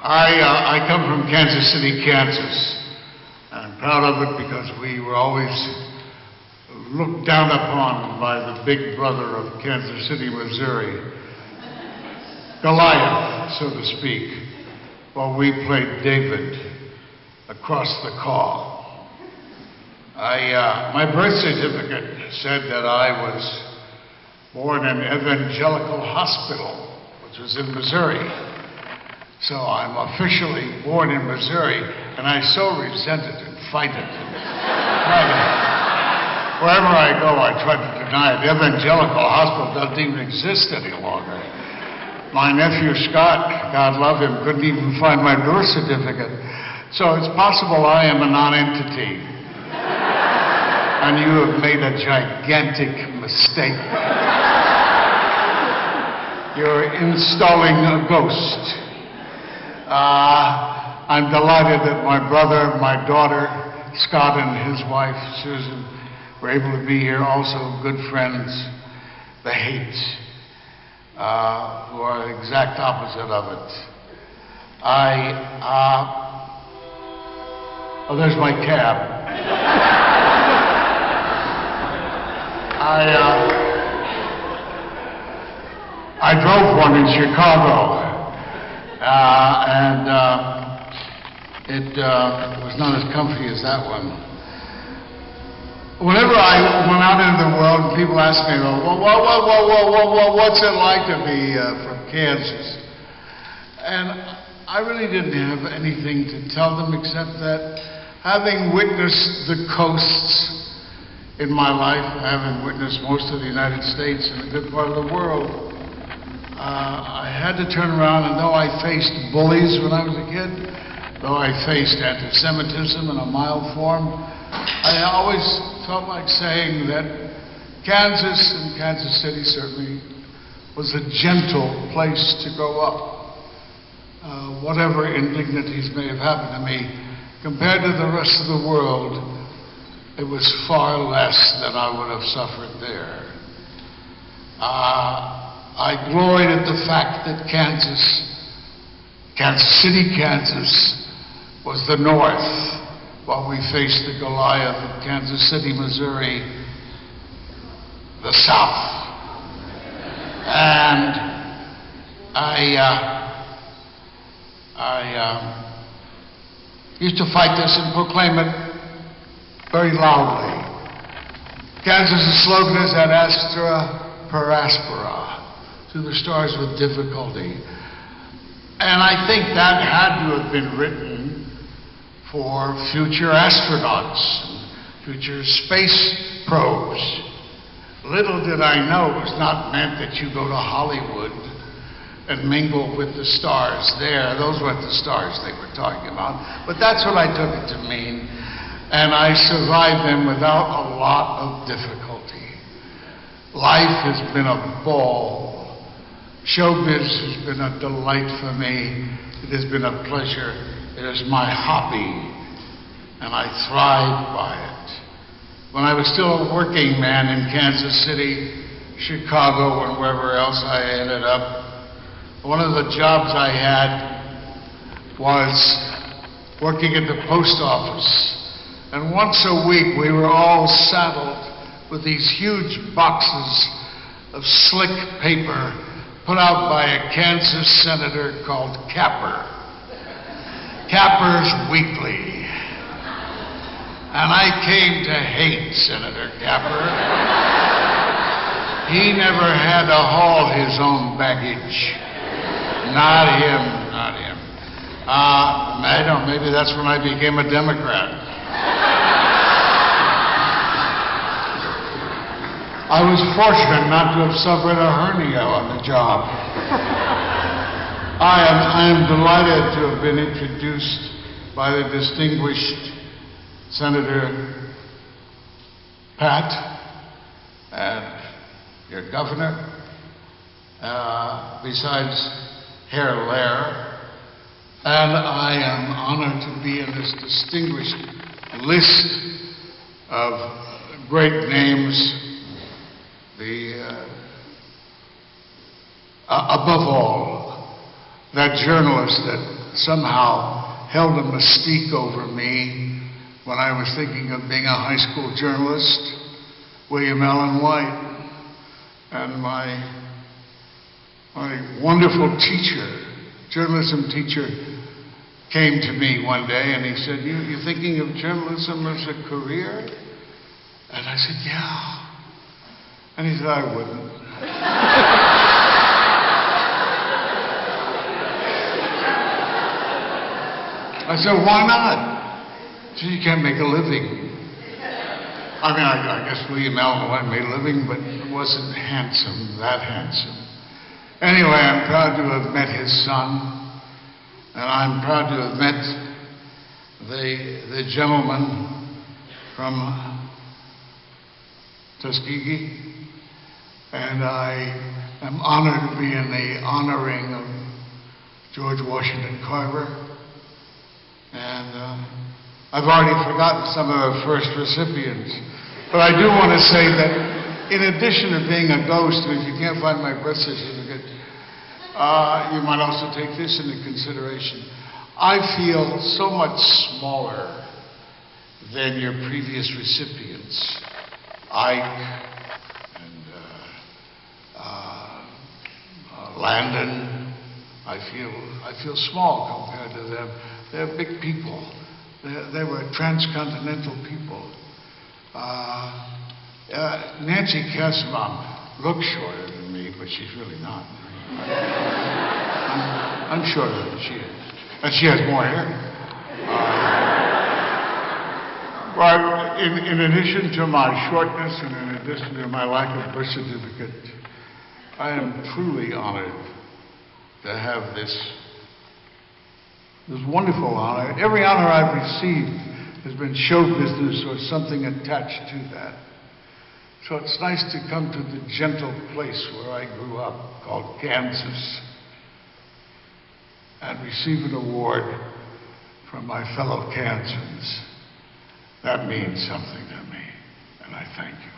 I come from Kansas City, Kansas. I'm proud of it because we were always looked down upon by the big brother of Kansas City, Missouri, Goliath, so to speak, while we played David across the call. My birth certificate said that I was born in Evangelical Hospital, which was in Missouri. So I'm officially born in Missouri, and I so resent it and fight it. Wherever I go, I try to deny it. Evangelical Hospital doesn't even exist any longer. My nephew Scott, God love him, couldn't even find my birth certificate. So it's possible I am a non-entity. And you have made a gigantic mistake. You're installing a ghost. I'm delighted that my brother, my daughter, Scott, and his wife, Susan, were able to be here. Also good friends, the Hates, who are the exact opposite of it. Oh, there's my cab. I drove one in Chicago, and it was not as comfy as that one. Whenever I went out into the world, people ask me, well, what's it like to be from Kansas? And I really didn't have anything to tell them except that having witnessed the coasts in my life, having witnessed most of the United States and a good part of the world, I had to turn around, and though I faced bullies when I was a kid, though I faced anti-Semitism in a mild form, I always felt like saying that Kansas, and Kansas City certainly, was a gentle place to grow up. Whatever indignities may have happened to me, compared to the rest of the world, it was far less than I would have suffered there. I gloried at the fact that Kansas City, Kansas, was the north, while we faced the Goliath of Kansas City, Missouri, the south. And I used to fight this and proclaim it very loudly. Kansas' slogan is Ad Astra per aspera, to the stars with difficulty. And I think that had to have been written for future astronauts, future space probes. Little did I know it was not meant that you go to Hollywood and mingle with the stars there. Those weren't the stars they were talking about. But that's what I took it to mean. And I survived them without a lot of difficulty. Life has been a ball. Showbiz has been a delight for me. It has been a pleasure. It is my hobby, and I thrive by it. When I was still a working man in Kansas City, Chicago, and wherever else I ended up, one of the jobs I had was working at the post office. And once a week, we were all saddled with these huge boxes of slick paper put out by a Kansas senator called Capper. Capper's Weekly. And I came to hate Senator Capper. He never had to haul his own baggage. Not him, not him. I don't know, maybe that's when I became a Democrat. I was fortunate not to have suffered a hernia on the job. I am delighted to have been introduced by the distinguished Senator Pat and your governor, besides Herr Lair, and I am honored to be in this distinguished list of great names. Above all, that journalist that somehow held a mystique over me when I was thinking of being a high school journalist, William Allen White, and my wonderful teacher, journalism teacher, came to me one day and he said, "You're thinking of journalism as a career?" And I said, "Yeah." And he said, "I wouldn't." I said, "Why not?" He said, "You can't make a living." I mean, I guess William Allen White made a living, but it wasn't handsome, that handsome. Anyway, I'm proud to have met his son, and I'm proud to have met the gentleman from Tuskegee, and I am honored to be in the honoring of George Washington Carver, and I've already forgotten some of the first recipients, but I do want to say that in addition to being a ghost, and if you can't find my birth certificate, you might also take this into consideration. I feel so much smaller than your previous recipients, Ike and Landon. I feel small compared to them. They're big people. They were transcontinental people. Nancy Kassebaum looks shorter than me, but she's really not. I'm shorter than she is. And she has more hair. But in addition to my shortness and in addition to my lack of birth certificate, I am truly honored to have this wonderful honor. Every honor I've received has been show business or something attached to that. So it's nice to come to the gentle place where I grew up, called Kansas, and receive an award from my fellow Kansans. That means something to me, and I thank you.